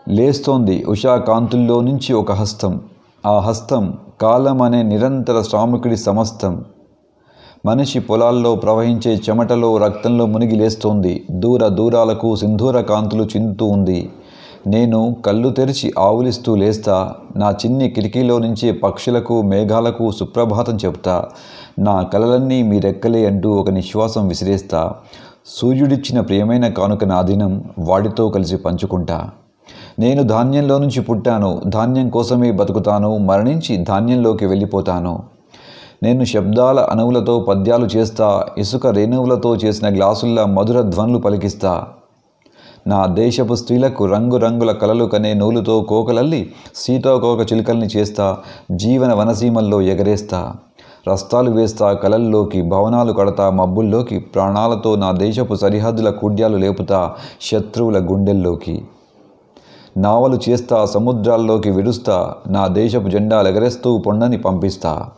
లేస్తోంది ఉషా కాంతుల్లో నుంచి ఒక హస్తం. ఆ హస్తం కాలం అనే నిరంతర శ్రామికుడి సమస్తం. మనిషి పొలాల్లో ప్రవహించే చెమటలో రక్తంలో మునిగి లేస్తోంది. దూర దూరాలకు సింధూర కాంతులు చిందుతూ ఉంది. నేను కళ్ళు తెరిచి ఆవులిస్తూ లేస్తా. నా చిన్ని కిటికీలో నుంచి పక్షులకు మేఘాలకు సుప్రభాతం చెప్తా. నా కలలన్నీ మీ రెక్కలే అంటూ ఒక నిశ్వాసం విసిరేస్తా. సూర్యుడిచ్చిన ప్రియమైన కానుక నా దినం వాడితో కలిసి పంచుకుంటా. నేను ధాన్యంలో నుంచి పుట్టాను, ధాన్యం కోసమే బతుకుతాను, మరణించి ధాన్యంలోకి వెళ్ళిపోతాను. నేను శబ్దాల అణువులతో పద్యాలు చేస్తా, ఇసుక రేణువులతో చేసిన గ్లాసుల్లా మధుర ధ్వనులు పలికిస్తా. నా దేశపు స్త్రీలకు రంగురంగుల కలలు కనే నూలుతో కోకలల్లి సీతాకోక చిలుకల్ని చేస్తా. జీవన వనసీమల్లో ఎగరేస్తా. రస్తాలు వేస్తా కలల్లోకి, భవనాలు కడతా మబ్బుల్లోకి. ప్రాణాలతో నా దేశపు సరిహద్దుల కుడ్యాలు లేపుతా శత్రువుల గుండెల్లోకి. నావలు చేస్తా, సముద్రాల్లోకి విడుస్తా. నా దేశపు జెండాలు ఎగరేస్తూ పొండని పంపిస్తా.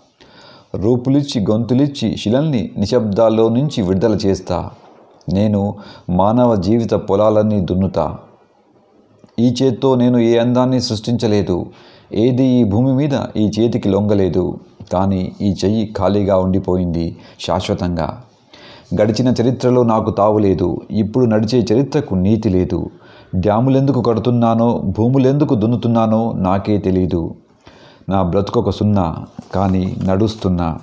రూపులిచ్చి గొంతులిచ్చి శిలల్ని నిశ్శబ్దాల్లో నుంచి విడుదల చేస్తా. నేను మానవ జీవిత పొలాలన్నీ దున్నుతా. ఈ చేత్తో నేను ఏ అందాన్ని సృష్టించలేదు. ఏది ఈ భూమి మీద ఈ చేతికి లొంగలేదు. కానీ ఈ చెయ్యి ఖాళీగా ఉండిపోయింది శాశ్వతంగా. గడిచిన చరిత్రలో నాకు తావులేదు. ఇప్పుడు నడిచే చరిత్రకు నీతి లేదు. డ్యాములెందుకు కడుతున్నానో, భూములెందుకు దున్నుతున్నానో నాకే తెలీదు. నా బ్రతుకొక సున్నా, కానీ నడుస్తున్నా.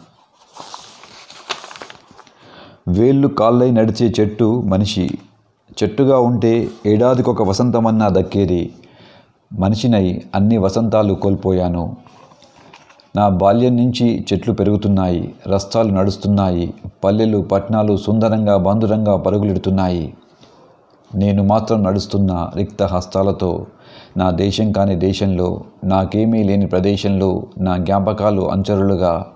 వేళ్ళు కాళ్ళై నడిచే చెట్టు మనిషి. చెట్టుగా ఉంటే ఏడాదికొక వసంతమన్నా దక్కేది. మనిషినై అన్ని వసంతాలు కోల్పోయాను. నా బాల్యం నుంచి చెట్లు పెరుగుతున్నాయి, రస్తాలు నడుస్తున్నాయి, పల్లెలు పట్టణాలు సుందరంగా బంధురంగా పరుగులెడుతున్నాయి. నేను మాత్రం నడుస్తున్నా రిక్త హస్తాలతో. నా దేశం కాని దేశంలో, నాకేమీ లేని ప్రదేశంలో, నా జ్ఞాపకాలు అంచరులుగా,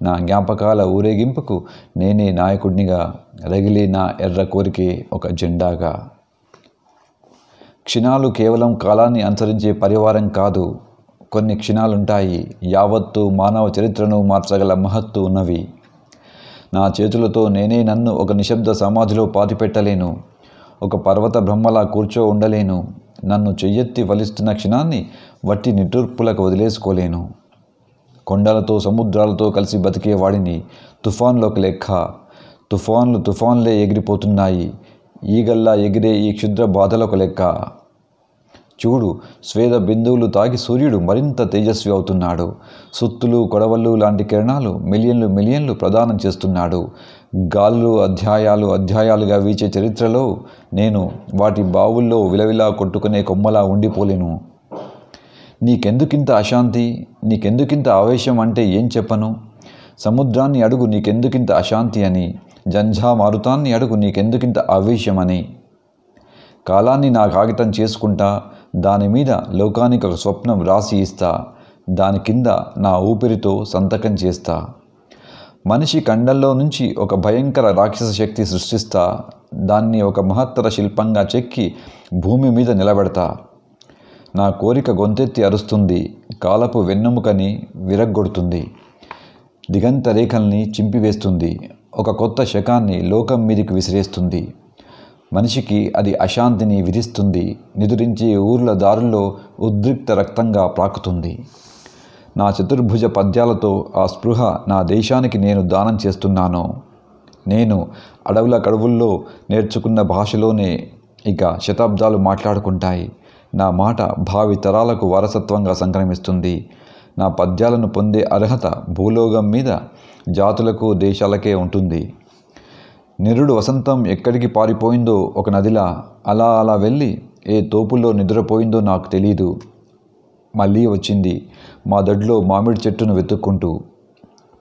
నా జ్ఞాపకాల ఊరేగింపుకు నేనే నాయకుడినిగా, రగిలే నా ఎర్ర కోరికే ఒక జెండాగా. క్షణాలు కేవలం కాలాన్ని అనుసరించే పరివారం కాదు. కొన్ని క్షణాలుంటాయి యావత్తు మానవ చరిత్రను మార్చగల మహత్తు ఉన్నవి. నా చేతులతో నేనే నన్ను ఒక నిశ్శబ్ద సమాధిలో పాతిపెట్టలేను. ఒక పర్వత బ్రహ్మలా కూర్చో ఉండలేను. నన్ను చెయ్యెత్తి వలిస్తున్న క్షణాన్ని వట్టి నిట్టూర్పులకు వదిలేసుకోలేను. కొండలతో సముద్రాలతో కలిసి బతికేవాడిని. తుఫాన్లోకి లెక్క. తుఫాన్లే ఎగిరిపోతున్నాయి. ఈగల్లా ఎగిరే ఈ క్షుద్ర బాధలకు లెక్క. చూడు, స్వేద బిందువులు తాగి సూర్యుడు మరింత తేజస్వి అవుతున్నాడు. సుత్తులు కొడవళ్ళు లాంటి కిరణాలు మిలియన్లు ప్రదానం చేస్తున్నాడు. గాలులు అధ్యాయాలుగా వీచే చరిత్రలో నేను వాటి బావుల్లో విలవిలా కొట్టుకునే కొమ్మలా ఉండిపోలేను. నీకెందుకింత అశాంతి, నీకెందుకింత ఆవేశం అంటే ఏం చెప్పను? సముద్రాన్ని అడుగు నీకెందుకింత అశాంతి అని. జంఝా మారుతాన్ని అడుగు నీకెందుకింత ఆవేశమని. కాలాన్ని నా కాగితం చేసుకుంటా. దానిమీద లోకానికి ఒక స్వప్నం రాసి ఇస్తా. దాని కింద నా ఊపిరితో సంతకం చేస్తా. మనిషి కండల్లో నుంచి ఒక భయంకర రాక్షస శక్తి సృష్టిస్తా. దాన్ని ఒక మహత్తర శిల్పంగా చెక్కి భూమి మీద నిలబెడతా. నా కోరిక గొంతెత్తి అరుస్తుంది. కాలపు వెన్నెముకని విరగ్గొడుతుంది. దిగంత రేఖల్ని చింపివేస్తుంది. ఒక కొత్త శకాన్ని లోకం మీదికి విసిరేస్తుంది. మనిషికి అది అశాంతిని విధిస్తుంది. నిదురించే ఊర్ల దారుల్లో ఉద్రిక్త రక్తంగా ప్రాకుతుంది. నా చతుర్భుజ పద్యాలతో ఆ స్పృహ నా దేశానికి నేను దానం చేస్తున్నాను. నేను అడవుల కడువుల్లో నేర్చుకున్న భాషలోనే ఇక శతాబ్దాలు మాట్లాడుకుంటాయి. నా మాట భావి తరాలకు వారసత్వంగా సంక్రమిస్తుంది. నా పద్యాలను పొందే అర్హత భూలోకం మీద జాతులకు దేశాలకే ఉంటుంది. నిరుడు వసంతం ఎక్కడికి పారిపోయిందో ఒక నదిలా అలా వెళ్ళి ఏ తోపుల్లో నిద్రపోయిందో నాకు తెలీదు. మళ్ళీ వచ్చింది మా దొడ్లో మామిడి చెట్టును వెతుక్కుంటూ.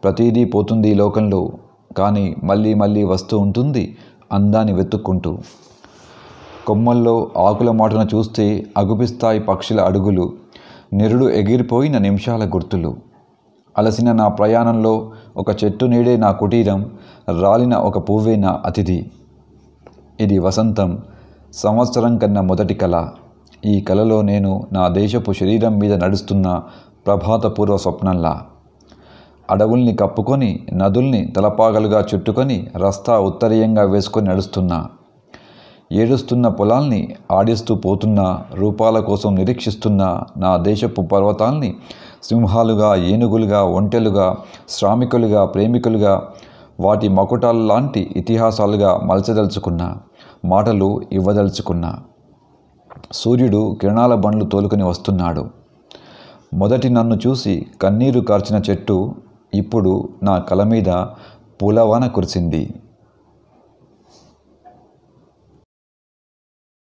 ప్రతిదీ పోతుంది ఈ లోకంలో, కానీ మళ్ళీ వస్తూ ఉంటుంది అందాన్ని వెతుక్కుంటూ. కొమ్మల్లో ఆకుల మాటను చూస్తే అగుపిస్తాయి పక్షుల అడుగులు. నిరుడు ఎగిరిపోయిన నిమిషాల గుర్తులు. అలసిన నా ప్రయాణంలో ఒక చెట్టు నీడే నా కుటీరం, రాలిన ఒక పువ్వే నా అతిథి. ఇది వసంతం, సంవత్సరం కన్నా మొదటి కళ. ఈ కళలో నేను నా దేశపు శరీరం మీద నడుస్తున్న ప్రభాతపూర్వ స్వప్నంలా. అడవుల్ని కప్పుకొని, నదుల్ని తలపాగలుగా చుట్టుకొని, రస్తా ఉత్తరీయంగా వేసుకొని నడుస్తున్నా. ఏడుస్తున్న పొలాల్ని ఆడిస్తూ పోతున్న రూపాల కోసం నిరీక్షిస్తున్న నా దేశపు పర్వతాల్ని సింహాలుగా, ఏనుగులుగా, ఒంటెలుగా, శ్రామికులుగా, ప్రేమికులుగా, వాటి మకుటాల్లాంటి ఇతిహాసాలుగా మలచదలుచుకున్నా, మాటలు ఇవ్వదలుచుకున్నా. సూర్యుడు కిరణాల బండ్లు తోలుకొని వస్తున్నాడు. మొదటి నన్ను చూసి కన్నీరు కార్చిన చెట్టు ఇప్పుడు నా కల మీద పూలవాన కురిసింది.